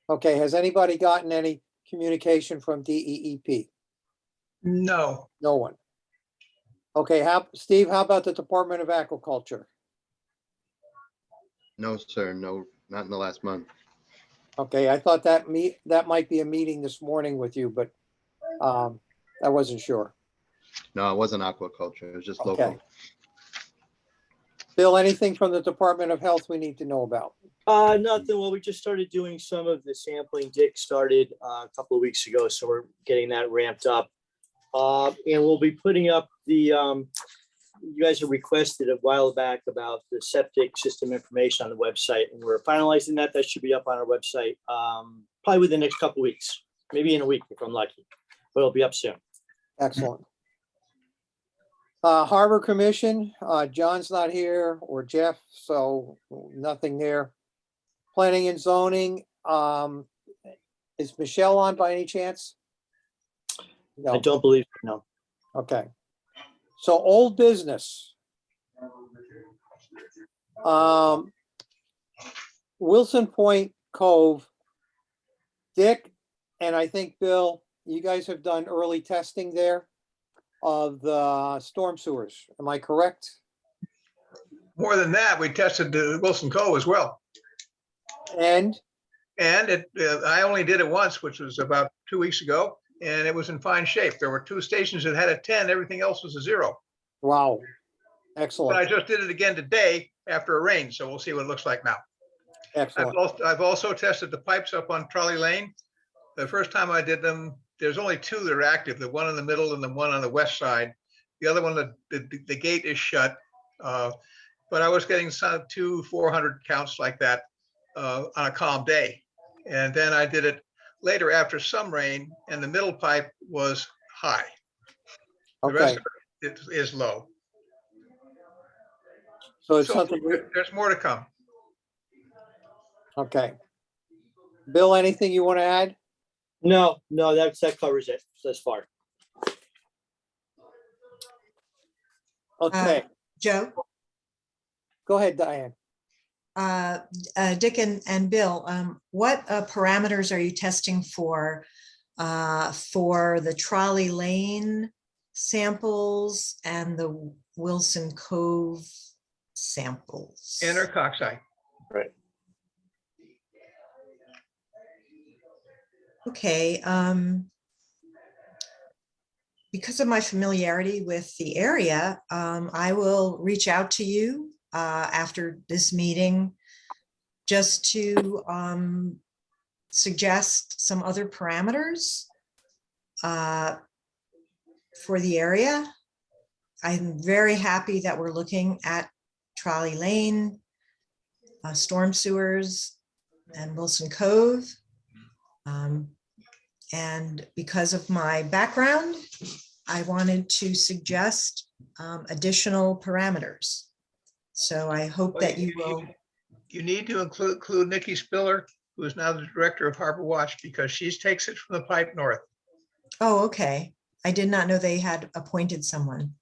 Okay, has anybody gotten any communication from DEEP? No, No one. Okay, Steve, how about the Department of Agriculture? No, sir. No, not in the last month. Okay, I thought that might be a meeting this morning with you, but I wasn't sure. No, it wasn't aquaculture. It was just Okay. local. Bill, anything from the Department of Health we need to know about? Nothing. Well, we just started doing some of the sampling. Dick started a couple of weeks ago, so we're getting that ramped up. And we'll be putting up the, you guys have requested a while back about the septic system information on the website, and we're finalizing that. That should be up on our website probably within the next couple of weeks, maybe in a week if I'm lucky, but it'll be up soon. Excellent. Harbor Commission, John's not here, or Jeff, so nothing there. Planning and zoning, is Michelle on by any chance? I No, don't believe, no. okay. So old business. Wilson Point Cove. Dick, and I think Bill, you guys have done early testing there of the storm sewers. Am I correct? more than that, we tested the Wilson Cove as well. And And I only did it once, which was about 2 weeks ago, and it was in fine shape. There were 2 stations that had a 10, everything else was a 0. wow, But I excellent, just did it again today after a rain, so we'll see what it looks like now. excellent. I've also tested the pipes up on Trolley Lane. The first time I did them, there's only 2 that are active, the one in the middle and the one on the west side. The other one, the gate is shut. But I was getting some 200-400 counts like that on a calm day. And then I did it later after some rain, and the middle pipe was high. The rest Okay, of it is low. so it's So something, there's more to come. okay. Bill, anything you want to add? No, that covers it thus far. Okay, Joe, go ahead, Diane. Dick and Bill, what parameters are you testing for the Trolley Lane samples and the Wilson Cove samples? Intercoxide. Right. Okay, because of my familiarity with the area, I will reach out to you after this meeting just to suggest some other parameters for the area. I'm very happy that we're looking at Trolley Lane, storm sewers, and Wilson Cove. And because of my background, I wanted to suggest additional parameters. So I hope that you will. You need to include Nikki Spiller, who is now the director of Harbor Watch, because she takes it from the pipe north. Oh, okay. I did not know they had appointed someone.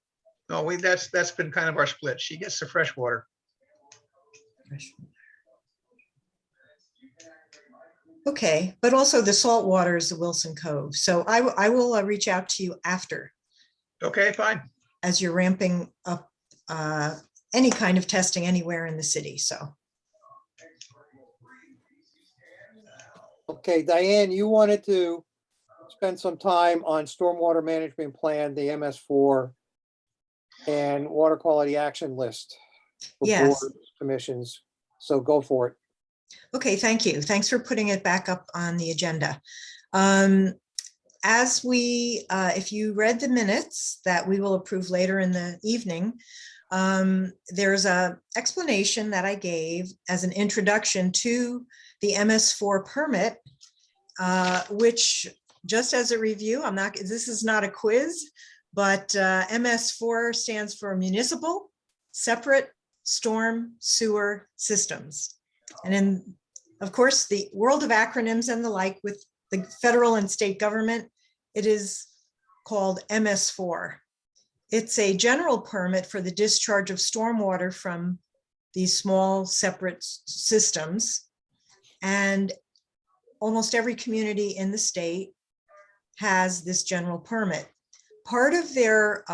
No, that's been kind of our split. She gets the fresh water. Okay, but also the salt water is the Wilson Cove. So I will reach out to you after, Okay, fine. as you're ramping up any kind of testing anywhere in the city. So. Okay, Diane, you wanted to spend some time on stormwater management plan, the MS4, and water quality action list for Yes. boards, commissions. So go for it. Okay, thank you. Thanks for putting it back up on the agenda. As we, if you read the minutes that we will approve later in the evening, there's a explanation that I gave as an introduction to the MS4 permit, which, just as a review, this is not a quiz, but MS4 stands for Municipal Separate Storm Sewer Systems. And in, of course, the world of acronyms and the like with the federal and state government, it is called MS4. It's a general permit for the discharge of stormwater from these small separate systems. And almost every community in the state has this general permit. Part of their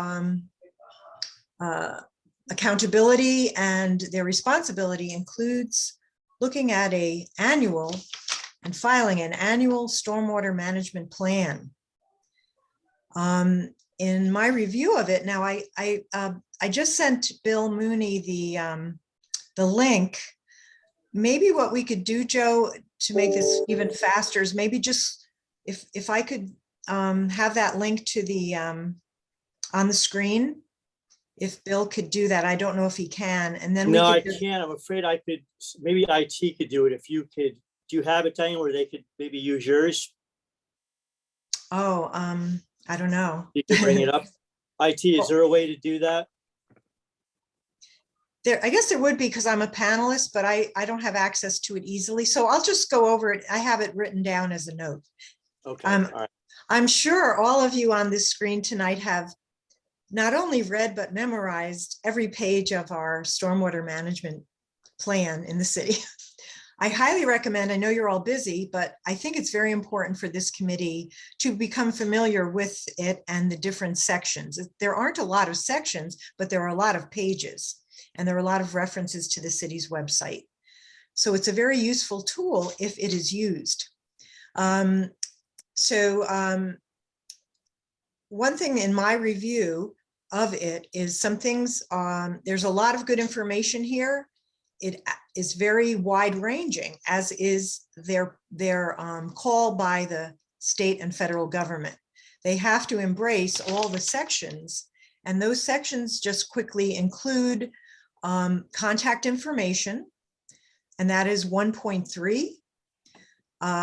accountability and their responsibility includes looking at and filing an annual stormwater management plan. In my review of it, now I just sent Bill Mooney the link. Maybe what we could do, Joe, to make this even faster is maybe just if I could have that link to the on the screen. If Bill could do that, I don't know if he can, and then we No, I could just- can't. I'm afraid I could, maybe IT could do it. If you could, do you have it, Diane, where they could maybe use yours? Oh, I don't know. You could bring it up. IT, is there a way to do that? There, I guess there would be because I'm a panelist, but I don't have access to it easily. So I'll just go over it. I have it written down as a note. Okay, all right. I'm sure all of you on this screen tonight have not only read, but memorized every page of our stormwater management plan in the city. I highly recommend, I know you're all busy, but I think it's very important for this committee to become familiar with it and the different sections. There aren't a lot of sections, but there are a lot of pages, and there are a lot of references to the city's website. So it's a very useful tool if it is used. One thing in my review of it is some things, there's a lot of good information here. It is very wide ranging, as is their call by the state and federal government. They have to embrace all the sections, and those sections just quickly include contact information, and that is 1.3.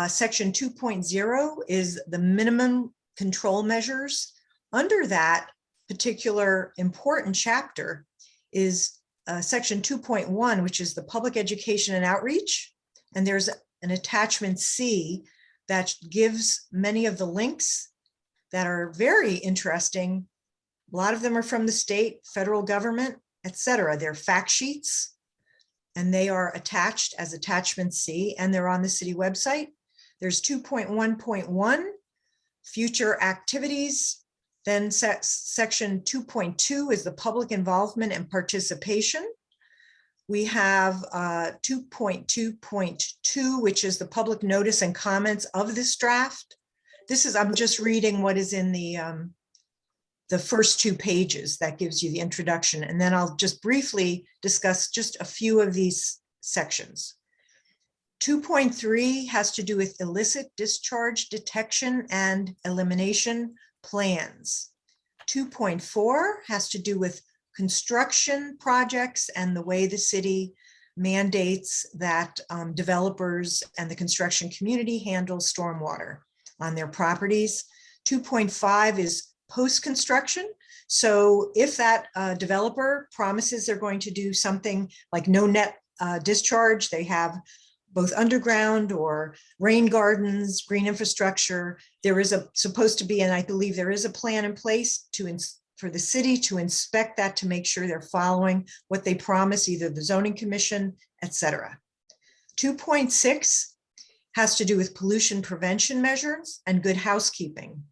Section 2.0 is the minimum control measures. Under that particular important chapter is section 2.1, which is the public education and outreach. And there's an attachment C that gives many of the links that are very interesting. A lot of them are from the state, federal government, etc. They're fact sheets, and they are attached as attachment C, and they're on the city website. There's 2.1.1, future activities. Then section 2.2 is the public involvement and participation. We have 2.2.2, which is the public notice and comments of this draft. This is, I'm just reading what is in the first 2 pages that gives you the introduction. And then I'll just briefly discuss just a few of these sections. 2.3 has to do with illicit discharge detection and elimination plans. 2.4 has to do with construction projects and the way the city mandates that developers and the construction community handle stormwater on their properties. 2.5 is post-construction. So if that developer promises they're going to do something like no net discharge, they have both underground or rain gardens, green infrastructure. There is supposed to be, and I believe there is a plan in place for the city to inspect that to make sure they're following what they promise, either the zoning commission, etc. 2.6 has to do with pollution prevention measures and good housekeeping.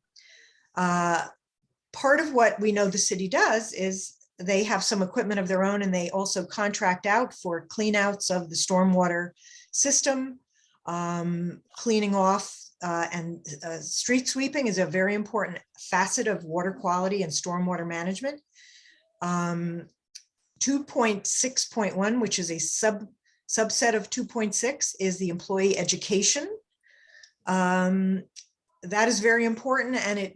Part of what we know the city does is they have some equipment of their own, and they also contract out for cleanouts of the stormwater system. Cleaning off and street sweeping is a very important facet of water quality and stormwater management. 2.6.1, which is a subset of 2.6, is the employee education. That is very important, and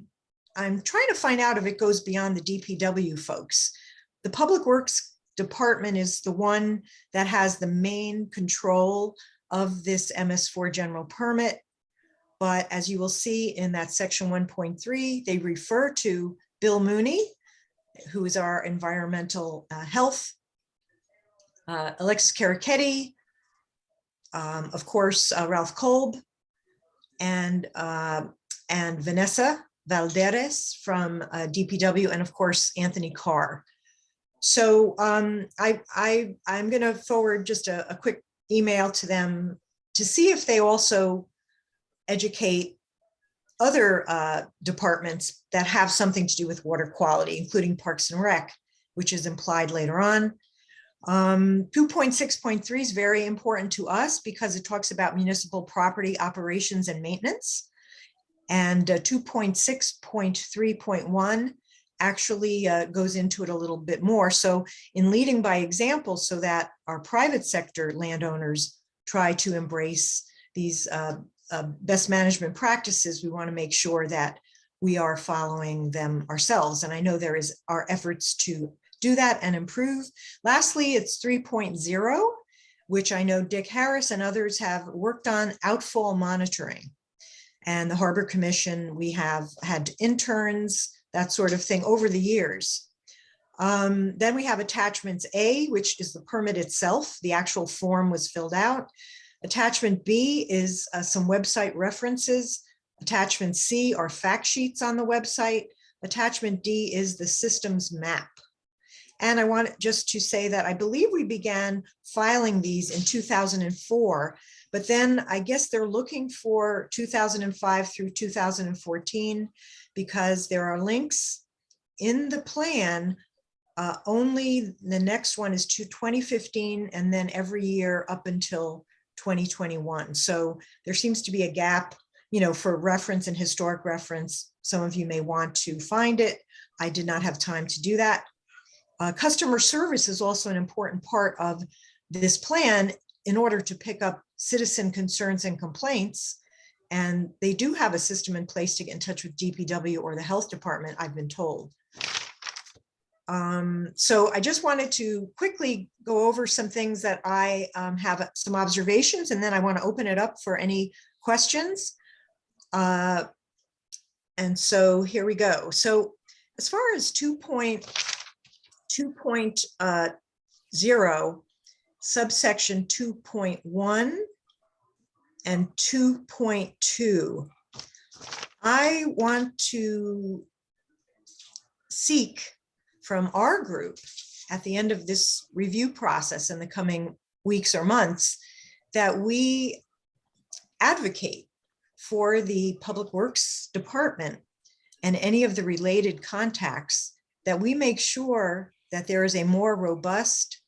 I'm trying to find out if it goes beyond the DPW folks. The Public Works Department is the one that has the main control of this MS4 general permit. But as you will see in that section 1.3, they refer to Bill Mooney, who is our environmental health, Alexis Carichetti, of course, Ralph Kolb, and Vanessa Valderes from DPW, and of course, Anthony Carr. So I'm going to forward just a quick email to them to see if they also educate other departments that have something to do with water quality, including Parks and Rec, which is implied later on. 2.6.3 is very important to us because it talks about municipal property operations and maintenance. And 2.6.3.1 actually goes into it a little bit more. So in leading by example, so that our private sector landowners try to embrace these best management practices, we want to make sure that we are following them ourselves. And I know there is our efforts to do that and improve. Lastly, it's 3.0, which I know Dick Harris and others have worked on, outfall monitoring. And the Harbor Commission, we have had interns, that sort of thing over the years. Then we have attachments A, which is the permit itself. The actual form was filled out. Attachment B is some website references. Attachment C are fact sheets on the website. Attachment D is the systems map. And I want just to say that I believe we began filing these in 2004, but then I guess they're looking for 2005 through 2014 because there are links in the plan. Only the next one is to 2015 and then every year up until 2021. So there seems to be a gap, you know, for reference and historic reference. Some of you may want to find it. I did not have time to do that. Customer service is also an important part of this plan in order to pick up citizen concerns and complaints. And they do have a system in place to get in touch with DPW or the health department, I've been told. So I just wanted to quickly go over some things that I have some observations, and then I want to open it up for any questions. And so here we go. So as far as 2.0, subsection 2.1 and 2.2, I want to seek from our group at the end of this review process in the coming weeks or months that we advocate for the Public Works Department and any of the related contacts that we make sure that there is a more robust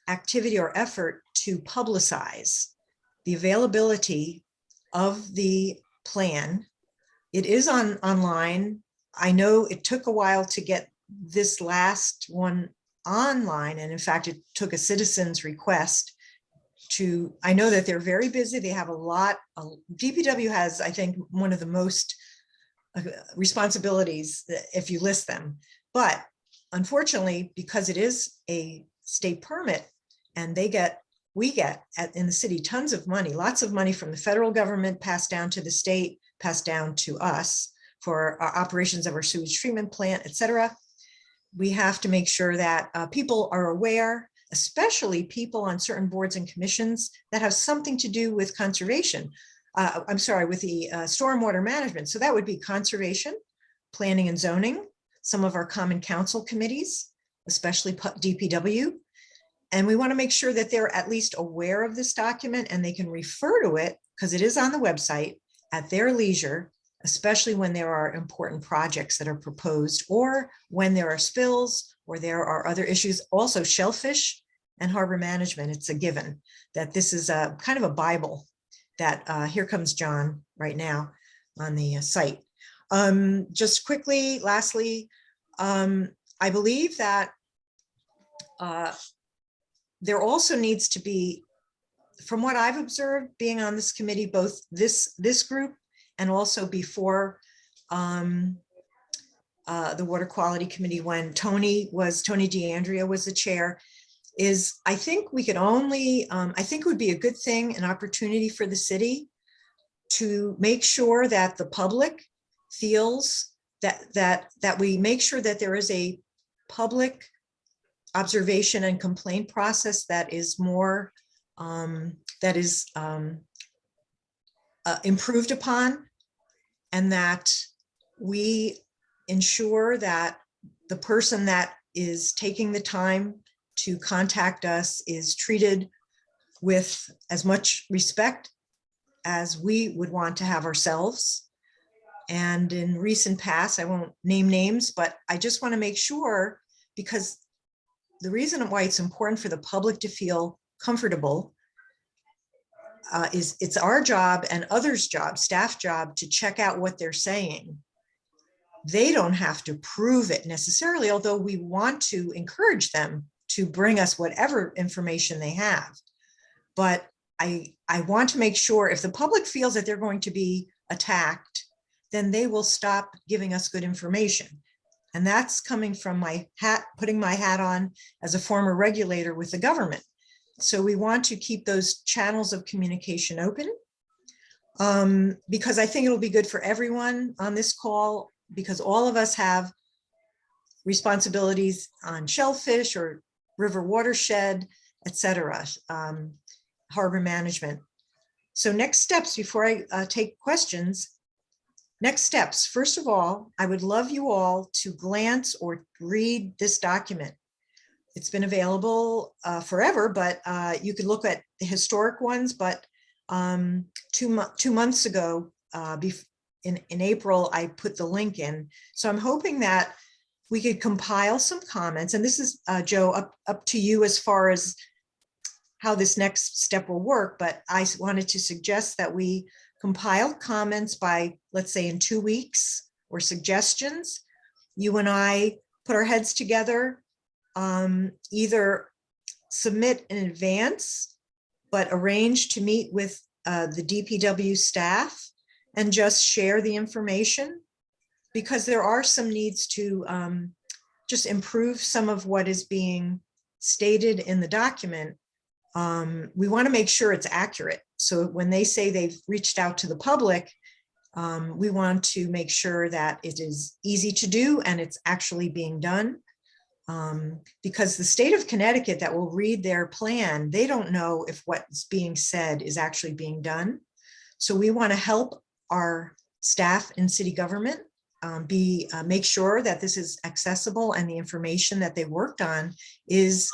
activity or effort to publicize the availability of the plan. It is online. I know it took a while to get this last one online. And in fact, it took a citizen's request to, I know that they're very busy. They have a lot, DPW has, I think, one of the most responsibilities if you list them. But unfortunately, because it is a state permit and we get in the city tons of money, lots of money from the federal government passed down to the state, passed down to us for our operations of our sewage treatment plant, et cetera. We have to make sure that people are aware, especially people on certain boards and commissions that have something to do with conservation. I'm sorry, with the stormwater management. So that would be conservation, planning and zoning, some of our common council committees, especially DPW. And we want to make sure that they're at least aware of this document and they can refer to it because it is on the website at their leisure, especially when there are important projects that are proposed or when there are spills or there are other issues. Also shellfish and harbor management, it's a given that this is a kind of a Bible that here comes John right now on the site. Just quickly, lastly, I believe that there also needs to be, from what I've observed being on this committee, both this group and also before the Water Quality Committee when Tony DeAndrea was the chair, is I think we could only, I think it would be a good thing, an opportunity for the city to make sure that the public feels that we make sure that there is a public observation and complaint process that is more, that is improved upon, and that we ensure that the person that is taking the time to contact us is treated with as much respect as we would want to have ourselves. And in recent past, I won't name names, but I just want to make sure, because the reason why it's important for the public to feel comfortable is it's our job and others' job, staff job, to check out what they're saying. They don't have to prove it necessarily, although we want to encourage them to bring us whatever information they have. But I want to make sure if the public feels that they're going to be attacked, then they will stop giving us good information. And that's coming from my hat, putting my hat on as a former regulator with the government. So we want to keep those channels of communication open, because I think it'll be good for everyone on this call, because all of us have responsibilities on shellfish or river watershed, et cetera, harbor management. So next steps before I take questions. Next steps. First of all, I would love you all to glance or read this document. It's been available forever, but you could look at the historic ones. But 2 months ago, in April, I put the link in. So I'm hoping that we could compile some comments. And this is, Joe, up to you as far as how this next step will work. But I wanted to suggest that we compile comments by, let's say, in 2 weeks, or suggestions. You and I put our heads together, either submit in advance, but arrange to meet with the DPW staff and just share the information, because there are some needs to just improve some of what is being stated in the document. We want to make sure it's accurate. So when they say they've reached out to the public, we want to make sure that it is easy to do and it's actually being done. Because the state of Connecticut that will read their plan, they don't know if what's being said is actually being done. So we want to help our staff in city government make sure that this is accessible and the information that they worked on is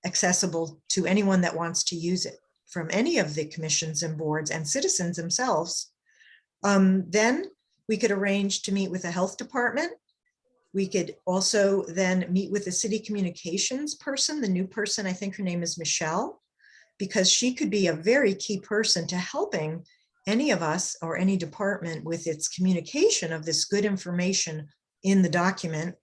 accessible to anyone that wants to use it, from any of the commissions and boards and citizens themselves. Then we could arrange to meet with the health department. We could also then meet with the city communications person, the new person, I think her name is Michelle, because she could be a very key person to helping any of us or any department with its communication of this good information in the document.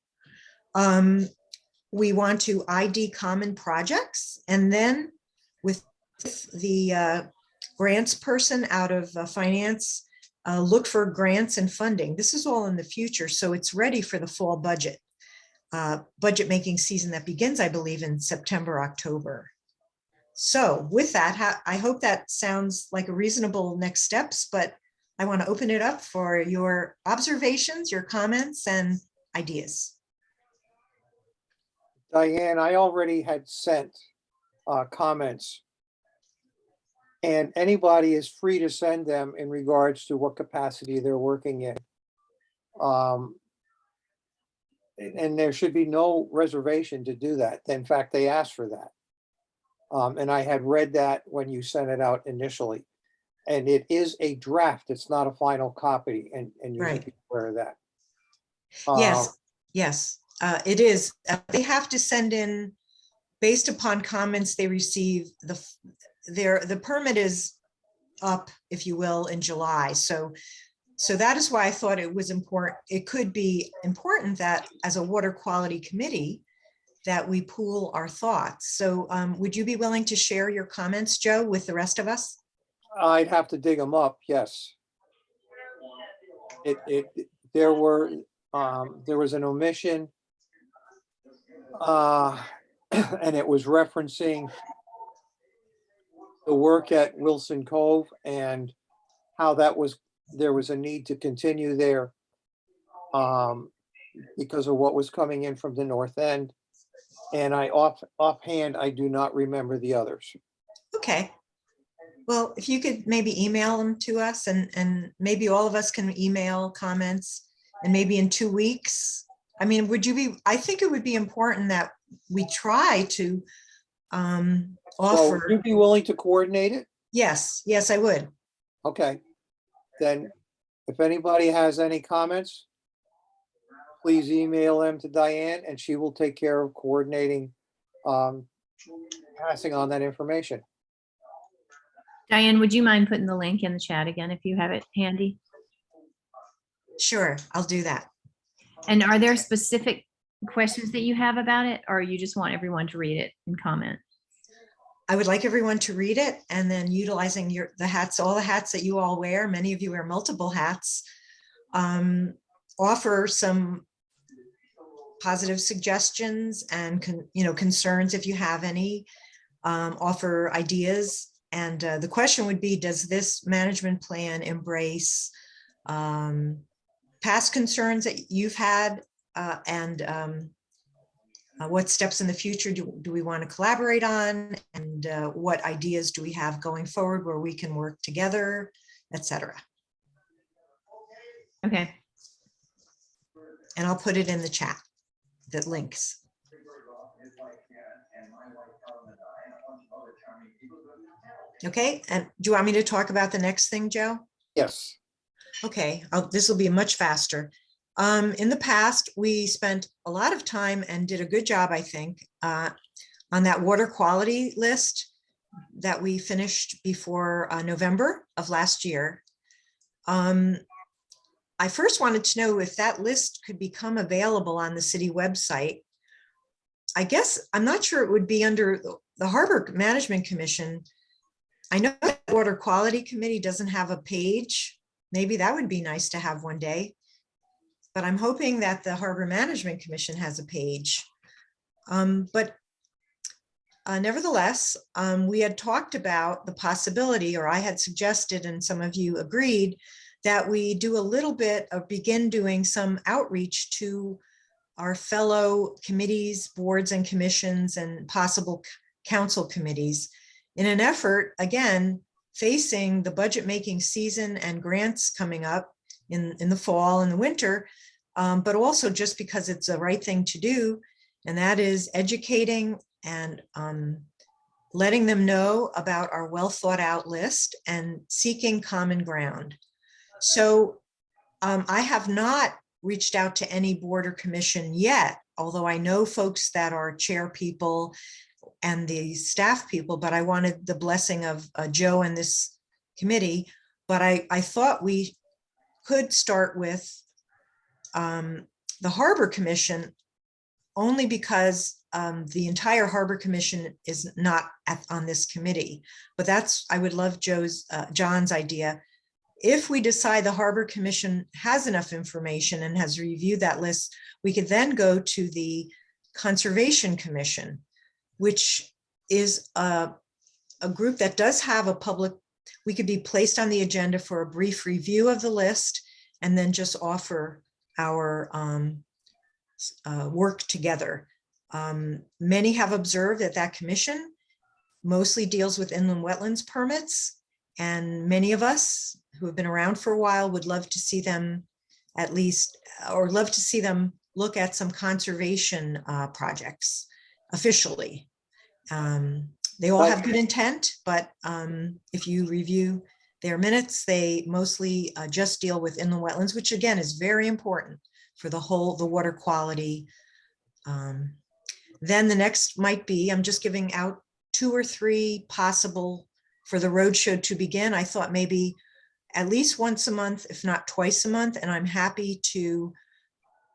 We want to ID common projects, and then with the grants person out of finance, look for grants and funding. This is all in the future, so it's ready for the fall budget making season that begins, I believe, in September, October. So with that, I hope that sounds like a reasonable next steps, but I want to open it up for your observations, your comments, and ideas. Diane, I already had sent comments, and anybody is free to send them in regards to what capacity they're working in. And there should be no reservation to do that. In fact, they asked for that. And I had read that when you sent it out initially. And it is a draft. It's not a final copy, and you Right. need to be aware of that. Yes, it is. They have to send in, based upon comments they receive, the permit is up, if you will, in July. So that is why I thought it was important. It could be important that as a water quality committee, that we pool our thoughts. So would you be willing to share your comments, Joe, with the rest of us? I'd have to dig them up, yes. There was an omission, and it was referencing the work at Wilson Cove and how there was a need to continue there because of what was coming in from the north end. And offhand, I do not remember the others. Okay. Well, if you could maybe email them to us, and maybe all of us can email comments, and maybe in 2 weeks. I mean, I think it would be important that we try to So offer. would you be willing to coordinate it? Yes, I would. Okay, then if anybody has any comments, please email them to Diane and she will take care of coordinating, passing on that information. Diane, would you mind putting the link in the chat again if you have it handy? Sure, I'll do that. And are there specific questions that you have about it, or you just want everyone to read it and comment? I would like everyone to read it and then utilizing the hats, all the hats that you all wear, many of you wear multiple hats, offer some positive suggestions and concerns if you have any, offer ideas. And the question would be, does this management plan embrace past concerns that you've had, and what steps in the future do we want to collaborate on, and what ideas do we have going forward where we can work together, etc. Okay. And I'll put it in the chat, the links. Okay, and do you want me to talk about the next thing, Joe? Yes, Okay, this will be much faster. In the past, we spent a lot of time and did a good job, I think, on that water quality list that we finished before November of last year. I first wanted to know if that list could become available on the city website. I guess, I'm not sure it would be under the Harbor Management Commission. I know the Water Quality Committee doesn't have a page. Maybe that would be nice to have one day. But I'm hoping that the Harbor Management Commission has a page. Nevertheless, we had talked about the possibility, or I had suggested, and some of you agreed, that we do a little bit of begin doing some outreach to our fellow committees, boards and commissions, and possible council committees in an effort, again, facing the budget making season and grants coming up in the fall and the winter, but also just because it's the right thing to do, and that is educating and letting them know about our well thought out list and seeking common ground. So I have not reached out to any board or commission yet, although I know folks that are chair people and the staff people, but I wanted the blessing of Joe and this committee. But I thought we could start with the Harbor Commission, only because the entire Harbor Commission is not on this committee. But I would love John's idea. If we decide the Harbor Commission has enough information and has reviewed that list, we could then go to the Conservation Commission, which is a group that does have a public, we could be placed on the agenda for a brief review of the list and then just offer our work together. Many have observed that commission mostly deals with inland wetlands permits, and many of us who have been around for a while would love to see them at least, or love to see them look at some conservation projects officially. They all have good intent, but if you review their minutes, they mostly just deal with inland wetlands, which again is very important for the water quality. Then the next might be, I'm just giving out 2 or 3 possible for the roadshow to begin. I thought maybe at least once a month, if not twice a month, and I'm happy to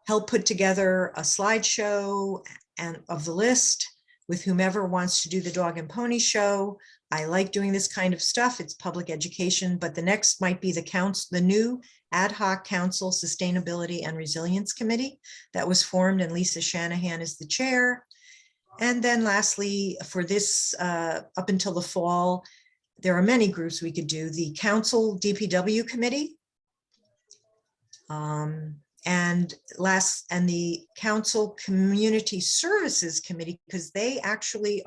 help put together a slideshow and of the list with whomever wants to do the dog and pony show. I like doing this kind of stuff. It's public education, but the next might be the new ad hoc council sustainability and resilience committee that was formed, and Lisa Shanahan is the chair. And then lastly, for this up until the fall, there are many groups we could do. The council DPW committee, and the council community services committee, because they actually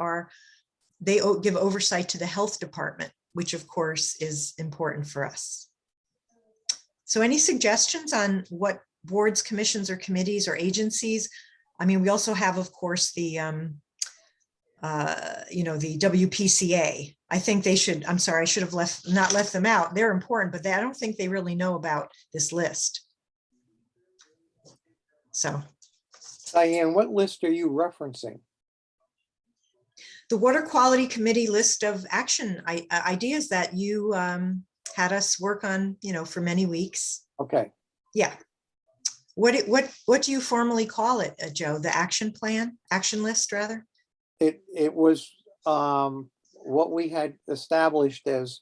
give oversight to the health department, which of course is important for us. So any suggestions on what boards, commissions, or committees or agencies? I mean, we also have, of course, the the WPCA. I think they should, I'm sorry, I should have not left them out. They're important, but I don't think they really know about this list. So Diane, what list are you referencing? the Water Quality Committee list of action ideas that you had us work on, for many weeks. Okay, Yeah. What do you formally call it, Joe? The action list, rather? it was what we had established as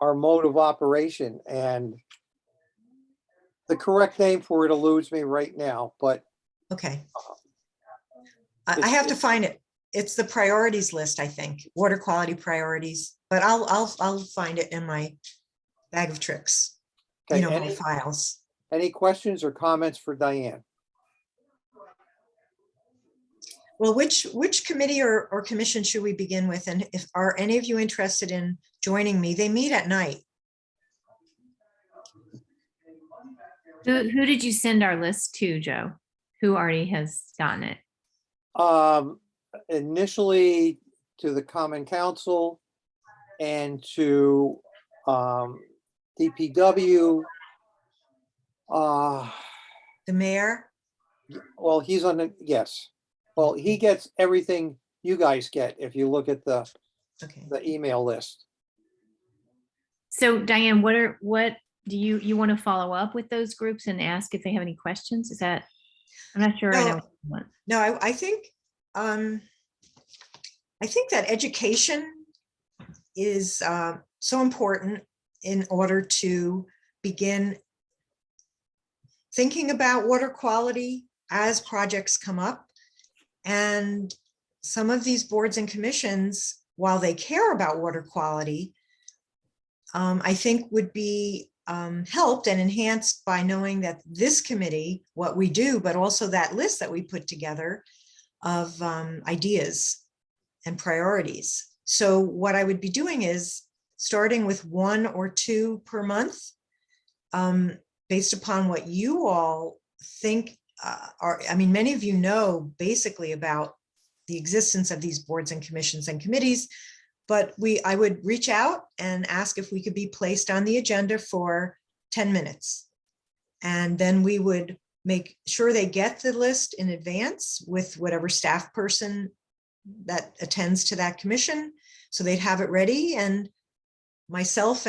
our mode of operation, and the correct name for it eludes me right now, but Okay. I have to find it. It's the priorities list, I think, water quality priorities, but I'll find it in my bag of tricks, okay, my files. any questions or comments for Diane? Well, which committee or commission should we begin with? And are any of you interested in joining me? They meet at night. Who did you send our list to, Joe? Who already has gotten it? Initially to the Common Council and to DPW. The mayor? Well, he's on the, yes. Well, he gets everything you guys get if you look at the Okay. email list. So Diane, what do you want to follow up with those groups and ask if they have any questions? Is that, I'm not sure. I know. what you want. No, I think that education is so important in order to begin thinking about water quality as projects come up. And some of these boards and commissions, while they care about water quality, I think would be helped and enhanced by knowing that this committee, what we do, but also that list that we put together of ideas and priorities. So what I would be doing is starting with 1 or 2 per month, based upon what you all think many of you know basically about the existence of these boards and commissions and committees, but I would reach out and ask if we could be placed on the agenda for 10 minutes. And then we would make sure they get the list in advance with whatever staff person that attends to that commission. So they'd have it ready, and myself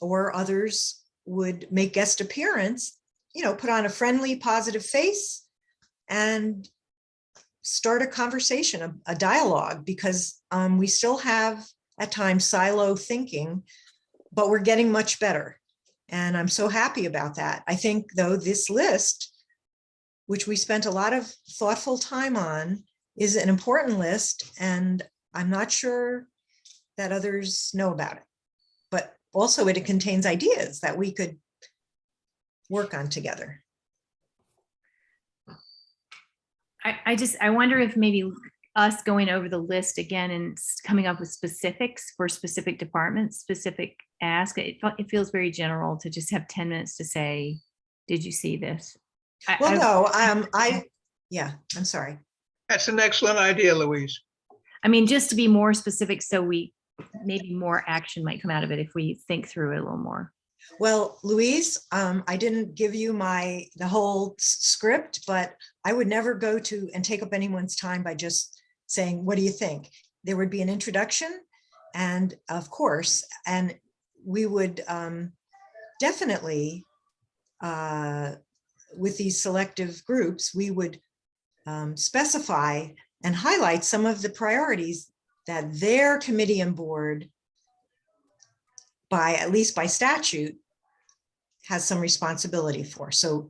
or others would make guest appearance, put on a friendly, positive face and start a conversation, a dialogue, because we still have at times silo thinking, but we're getting much better. And I'm so happy about that. I think, though, this list, which we spent a lot of thoughtful time on, is an important list, and I'm not sure that others know about it. But also it contains ideas that we could work on together. I wonder if maybe us going over the list again and coming up with specifics for specific departments, specific ask, it feels very general to just have 10 minutes to say, did you see this? Yeah, I'm sorry. That's an excellent idea, Louise. I mean, just to be more specific, so maybe more action might come out of it if we think through it a little more. Well, Louise, I didn't give you the whole script, but I would never go to and take up anyone's time by just saying, what do you think? There would be an introduction, and of course, and we would definitely, with these selective groups, we would specify and highlight some of the priorities that their committee and board, at least by statute, has some responsibility for. So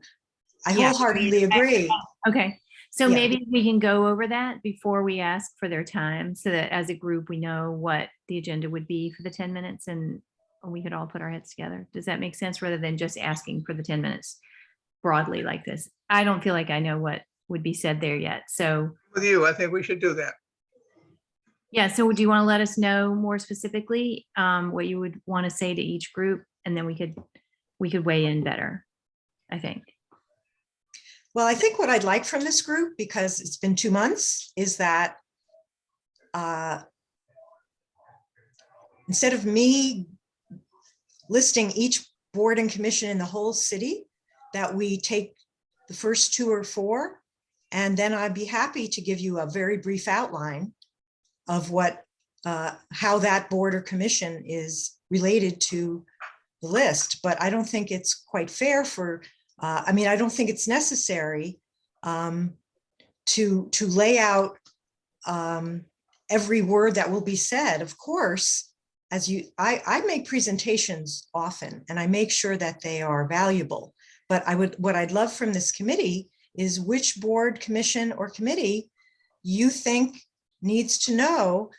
I wholeheartedly agree. Okay. So Yeah. maybe we can go over that before we ask for their time, so that as a group, we know what the agenda would be for the 10 minutes and we could all put our heads together. Does that make sense, rather than just asking for the 10 minutes broadly like this? I don't feel like I know what would be said there yet. So With you, I think we should do that. yeah. So do you want to let us know more specifically what you would want to say to each group, and then we could weigh in better, I think. Well, I think what I'd like from this group, because it's been 2 months, is that instead of me listing each board and commission in the whole city, that we take the first 2 or 4, and then I'd be happy to give you a very brief outline of what, how that board or commission is related to the list. But I don't think it's quite fair for, I mean, I don't think it's necessary to lay out every word that will be said. Of course, I make presentations often, and I make sure that they are valuable. But what I'd love from this committee is which board, commission, or committee you think needs to know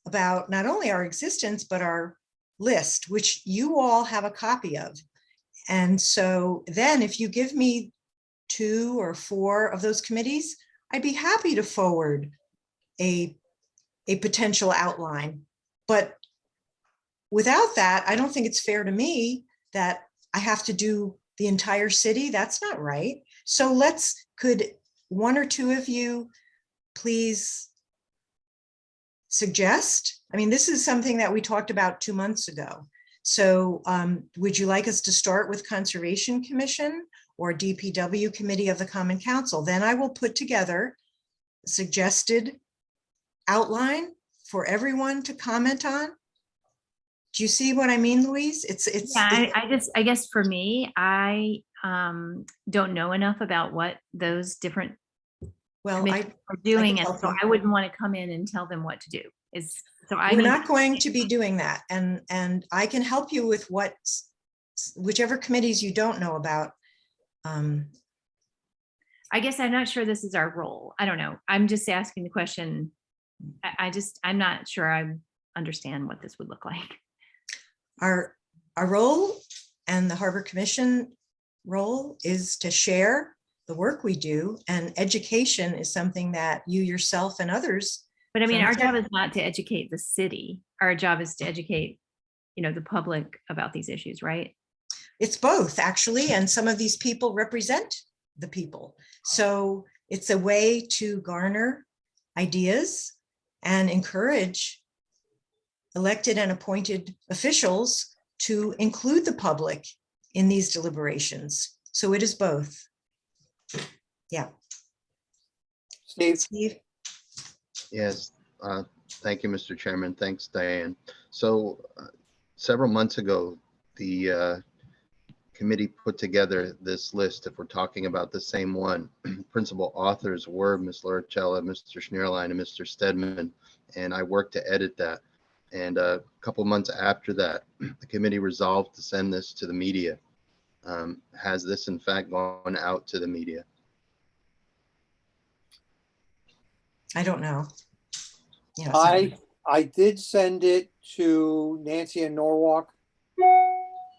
about not only our existence, but our list, which you all have a copy of. And so then if you give me 2 or 4 of those committees, I'd be happy to forward a potential outline. But without that, I don't think it's fair to me that I have to do the entire city. That's not right. So could 1 or 2 of you please suggest? I mean, this is something that we talked about 2 months ago. So would you like us to start with Conservation Commission or DPW Committee of the Common Council? Then I will put together a suggested outline for everyone to comment on. Do you see what I mean, Louise? Yeah, I guess for me, I don't know enough about what those different Well, committees are doing, and help so you. I wouldn't want to come in and tell them what to do. We're not going to be doing that, and I can help you with whichever committees you don't know about. I guess I'm not sure this is our role. I don't know. I'm just asking the question. I'm not sure I understand what this would look like. Our role and the Harbor Commission role is to share the work we do, and education is something that you yourself and others. But I mean, our job is not to educate the city. Our job is to educate, the public about these issues, right? It's both, actually, and some of these people represent the people. So it's a way to garner ideas and encourage elected and appointed officials to include the public in these deliberations. So it is both. Yeah. Steve? Yes, thank you, Mr. Chairman. Thanks, Diane. So several months ago, the committee put together this list. If we're talking about the same one, principal authors were Ms. Loricella, Mr. Schnierlein, and Mr. Stedman, and I worked to edit that. And a couple months after that, the committee resolved to send this to the media. Has this in fact gone out to the media? I don't know. I did send it to Nancy and Norwalk,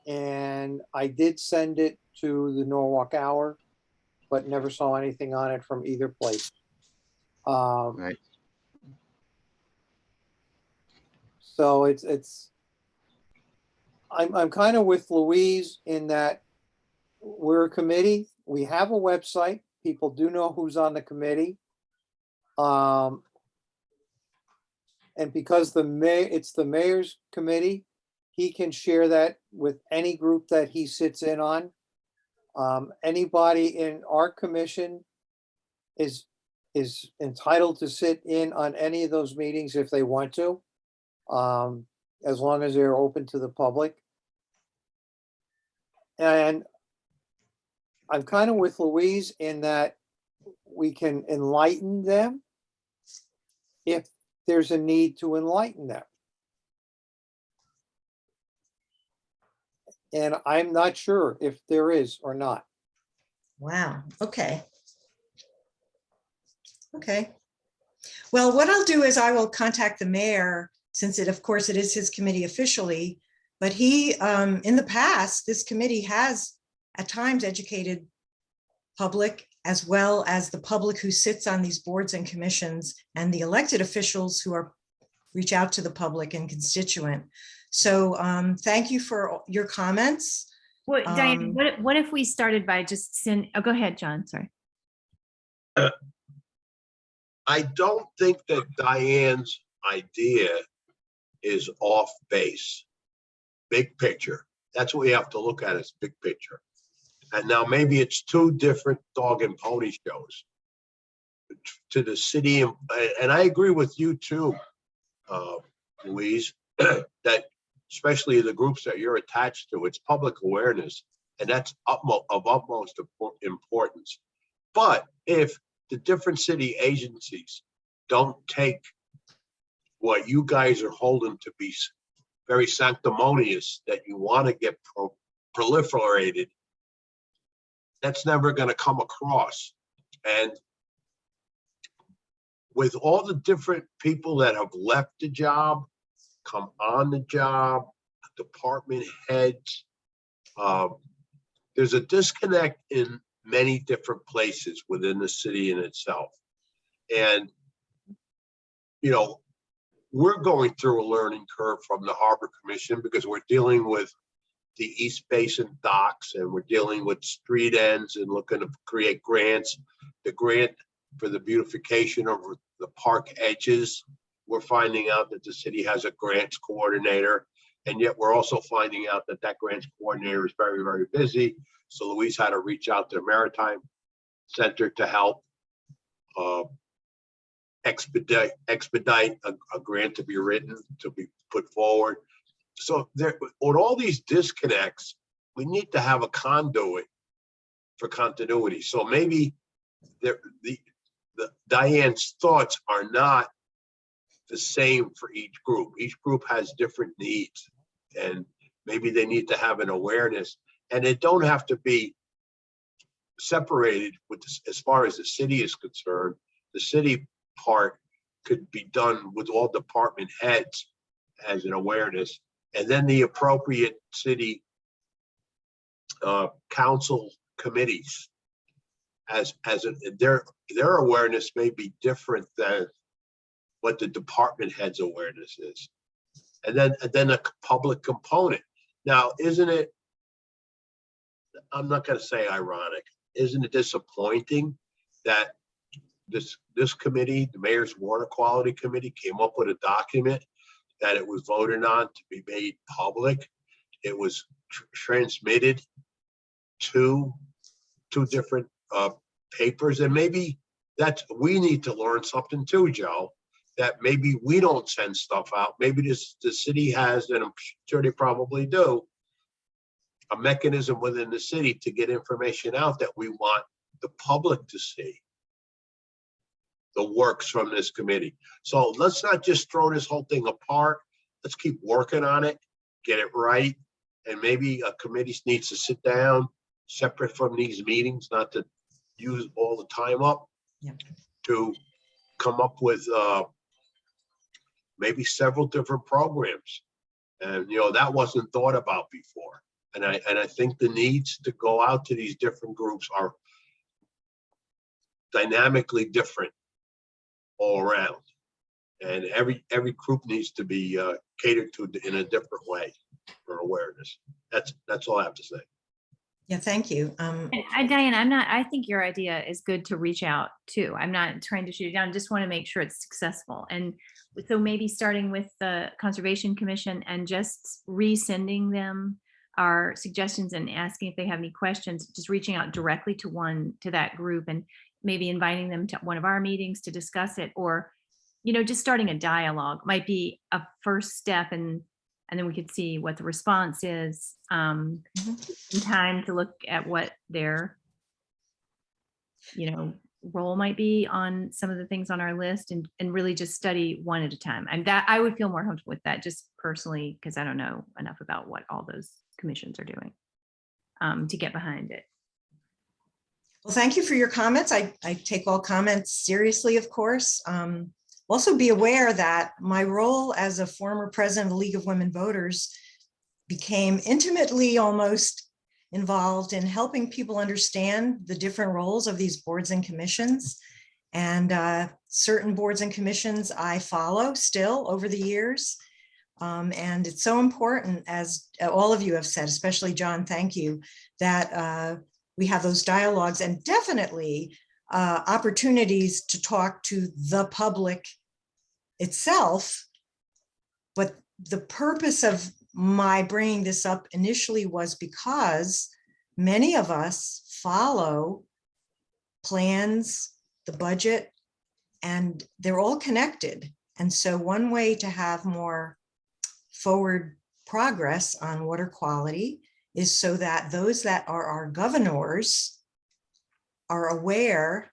and I did send it to the Norwalk Hour, but never saw anything on it from either place. Right. So I'm kind of with Louise in that we're a committee. We have a website. People do know who's on the committee. And because it's the mayor's committee, he can share that with any group that he sits in on. Anybody in our commission is entitled to sit in on any of those meetings if they want to, as long as they're open to the public. And I'm kind of with Louise in that we can enlighten them if there's a need to enlighten them. And I'm not sure if there is or not. Wow. Okay. Okay. Well, what I'll do is I will contact the mayor, since of course it is his committee officially, but he, in the past, this committee has at times educated public as well as the public who sits on these boards and commissions, and the elected officials who reach out to the public and constituent. So thank you for your comments. Well, Diane, what if we started by just go ahead, John, sorry. I don't think that Diane's idea is off base. Big picture. That's what we have to look at, is big picture. And now maybe it's two different dog and pony shows to the city. And I agree with you too, Louise, that especially the groups that you're attached to, it's public awareness, and that's of utmost importance. But if the different city agencies don't take what you guys are holding to be very sanctimonious, that you want to get proliferated, that's never going to come across. And with all the different people that have left the job, come on the job, department heads, there's a disconnect in many different places within the city in itself. And, you know, we're going through a learning curve from the Harbor Commission, because we're dealing with the East Basin docks, and we're dealing with street ends and looking to create grants. The grant for the beautification of the park edges, we're finding out that the city has a grants coordinator, and yet we're also finding out that that grants coordinator is very, very busy. So Louise had to reach out to the Maritime Center to help expedite a grant to be written, to be put forward. So there, with all these disconnects, we need to have a conduit for continuity. So maybe the Diane's thoughts are not the same for each group. Each group has different needs, and maybe they need to have an awareness, and they don't have to be separated with this. As far as the city is concerned, the city part could be done with all department heads as an awareness, and then the appropriate city council committees their awareness may be different than what the department head's awareness is. And then a public component. Now, isn't it, I'm not going to say ironic, isn't it disappointing that this committee, the Mayor's Water Quality Committee, came up with a document that it was voted on to be made public? It was transmitted to two different papers, and maybe we need to learn something too, Joe, that maybe we don't send stuff out. Maybe the city has, and I'm sure they probably do, a mechanism within the city to get information out that we want the public to see, the works from this committee. So let's not just throw this whole thing apart. Let's keep working on it, get it right. And maybe a committee needs to sit down separate from these meetings, not to use all the time up, to come up with maybe several different programs. And, you know, that wasn't thought about before. And I think the needs to go out to these different groups are dynamically different all around. And every group needs to be catered to in a different way for awareness. That's all I have to say. Yeah, thank you. And Diane, I think your idea is good to reach out to. I'm not trying to shoot it down, just want to make sure it's successful. And so maybe starting with the Conservation Commission and just resending them our suggestions and asking if they have any questions, just reaching out directly to that group, and maybe inviting them to one of our meetings to discuss it, or, you know, just starting a dialogue might be a first step, and then we could see what the response is, in time to look at what their, you know, role might be on some of the things on our list, and really just study one at a time. And that I would feel more comfortable with that, just personally, because I don't know enough about what all those commissions are doing, to get behind it. Well, thank you for your comments. I take all comments seriously, of course. Also be aware that my role as a former president of the League of Women Voters became intimately almost involved in helping people understand the different roles of these boards and commissions. And certain boards and commissions I follow still over the years. And it's so important, as all of you have said, especially John, thank you, that we have those dialogues, and definitely opportunities to talk to the public itself. But the purpose of my bringing this up initially was because many of us follow plans, the budget, and they're all connected. And so one way to have more forward progress on water quality is so that those that are our governors are aware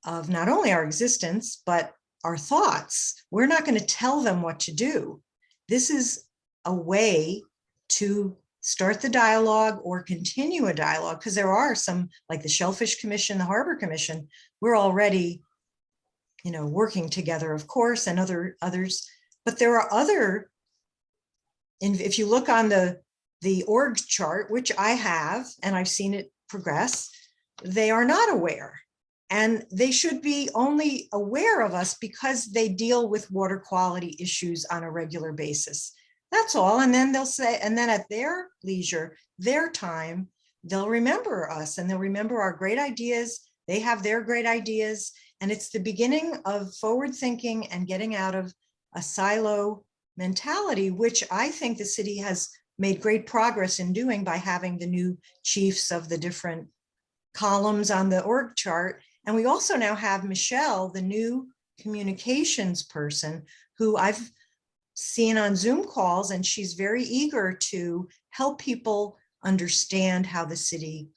of not only our existence, but our thoughts. We're not going to tell them what to do. This is a way to start the dialogue or continue a dialogue, because there are some, like the Shellfish Commission, the Harbor Commission, we're already, working together, of course, and others, but there are other, and if you look on the org chart, which I have, and I've seen it progress, they are not aware. And they should be only aware of us because they deal with water quality issues on a regular basis. That's all. And then they'll say, and then at their leisure, their time, they'll remember us and they'll remember our great ideas. They have their great ideas. And it's the beginning of forward thinking and getting out of a silo mentality, which I think the city has made great progress in doing by having the new chiefs of the different columns on the org chart. And we also now have Michelle, the new communications person, who I've seen on Zoom calls, and she's very eager to help people understand how the city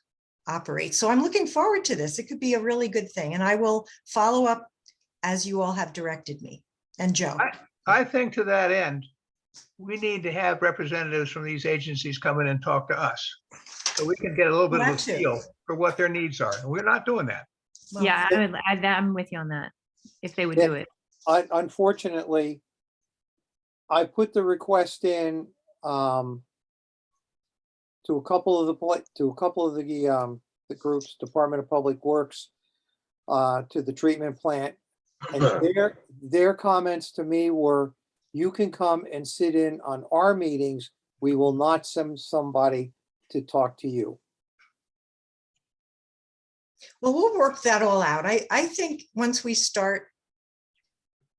operates. So I'm looking forward to this. It could be a really good thing. And I will follow up as you all have directed me. And Joe. I think to that end, we need to have representatives from these agencies come in and talk to us, so we can get a little bit of a That too. feel for what their needs are. And we're not doing that. Well, Yeah, I'm with you on that, if they would Yeah. do it. Unfortunately, I put the request in to a couple of the groups, Department of Public Works, to the treatment plant. And their comments to me were, you can come and sit in on our meetings. We will not send somebody to talk to you. Well, we'll work that all out. I think once we start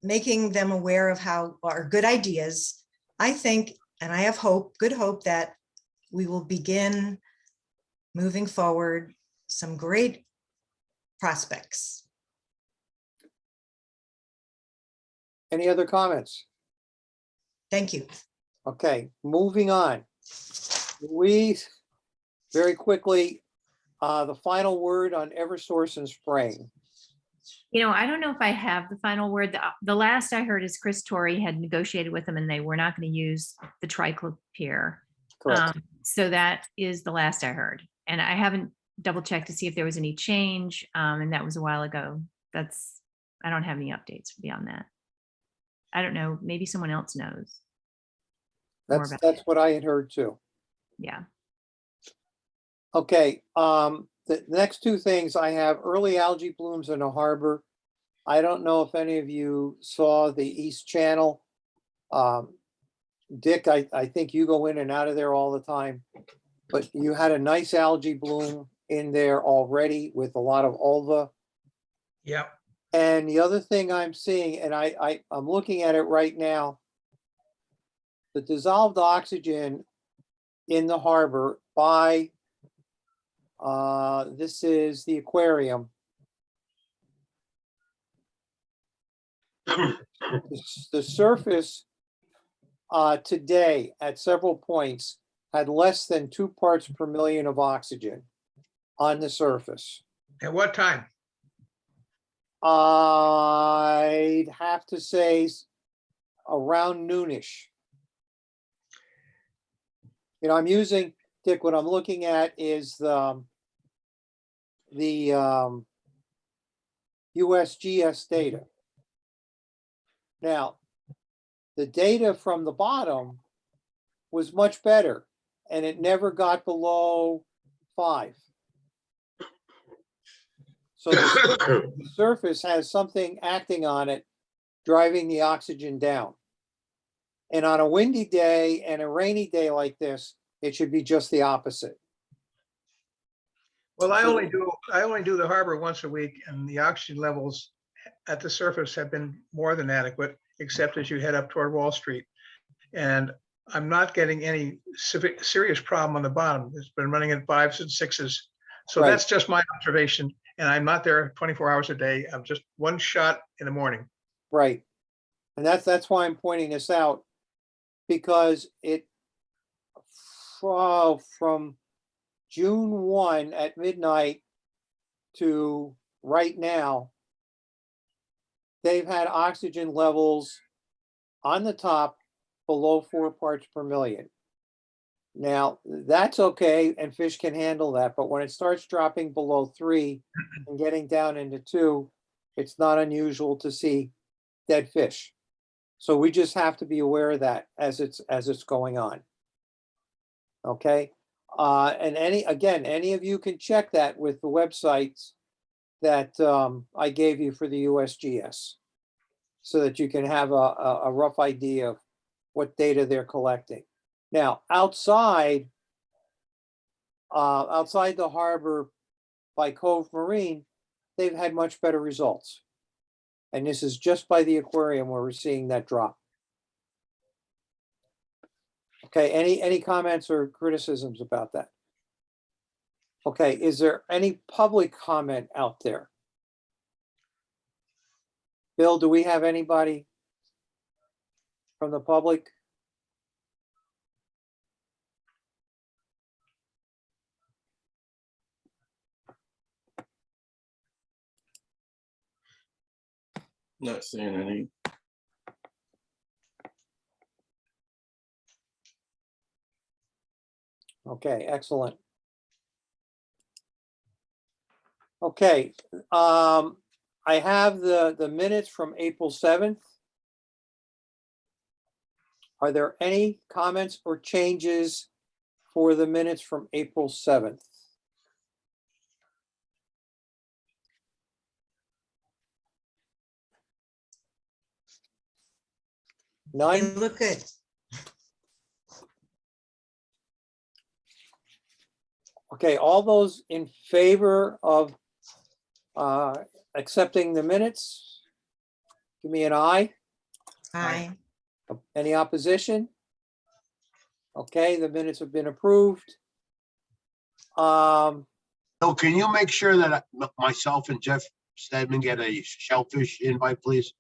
making them aware of how our good ideas, I think, and I have good hope that we will begin moving forward some great prospects. Any other comments? Thank you. Okay, moving on. Louise, very quickly, the final word on Eversource and spraying. I don't know if I have the final word. The last I heard is Chris Torrey had negotiated with them and they were not going to use the triclopyr. Correct. So that is the last I heard. And I haven't double checked to see if there was any change. And that was a while ago. I don't have any updates beyond that. I don't know. Maybe someone else knows. That's what I had heard too. Yeah. Okay, the next two things I have: early algae blooms in the harbor. I don't know if any of you saw the East Channel. Dick, I think you go in and out of there all the time, but you had a nice algae bloom in there already with a lot of ulva. Yep. And the other thing I'm seeing, and I'm looking at it right now, the dissolved oxygen in the harbor by, this is the aquarium. The surface today at several points had less than 2 parts per million of oxygen on the surface. At what time? I'd have to say around noonish. I'm using, Dick, what I'm looking at is the USGS data. Now, the data from the bottom was much better, and it never got below 5. So the surface has something acting on it, driving the oxygen down. And on a windy day and a rainy day like this, it should be just the opposite. Well, I only do the harbor once a week, and the oxygen levels at the surface have been more than adequate. except as you head up toward Wall Street. And I'm not getting any serious problem on the bottom. It's been running at 5s and 6s. So Right. that's just my observation. And I'm not there 24 hours a day. I'm just one shot in the morning. Right. And that's why I'm pointing this out, because it from June 1 at midnight to right now, they've had oxygen levels on the top below 4 parts per million. Now, that's okay, and fish can handle that, but when it starts dropping below 3 and getting down into 2, it's not unusual to see dead fish. So we just have to be aware of that as it's going on. Okay, and any of you can check that with the websites that I gave you for the USGS, so that you can have a rough idea of what data they're collecting. Now, outside the harbor by Cove Marine, they've had much better results. And this is just by the aquarium where we're seeing that drop. Okay, any comments or criticisms about that? Okay, is there any public comment out there? Bill, do we have anybody from the public? Not seeing any. Okay, excellent. Okay, I have the minutes from April 7th. Are there any comments or changes for the minutes from April 7th? They None? look good. Okay, all those in favor of accepting the minutes? Give me an eye. Aye. Any opposition? Okay, the minutes have been approved. So can you make sure that myself and Jeff Stedman get a shellfish invite, please?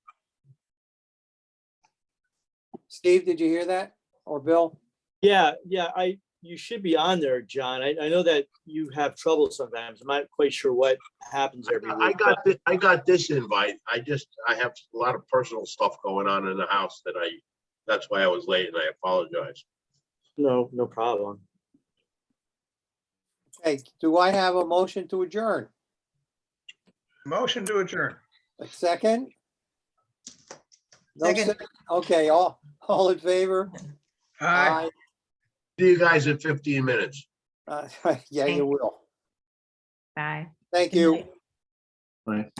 Steve, did you hear that? Or Bill? Yeah, you should be on there, John. I know that you have trouble sometimes. I'm not quite sure what happens every week. I got this invite. I have a lot of personal stuff going on in the house that's why I was late, and I apologize. No problem. Okay, do I have a motion to adjourn? Motion to adjourn. A second? No Second. second? Okay, all in favor? Aye. See you guys in 15 minutes. Yeah, you will. Bye. Thank Good you. night. Right.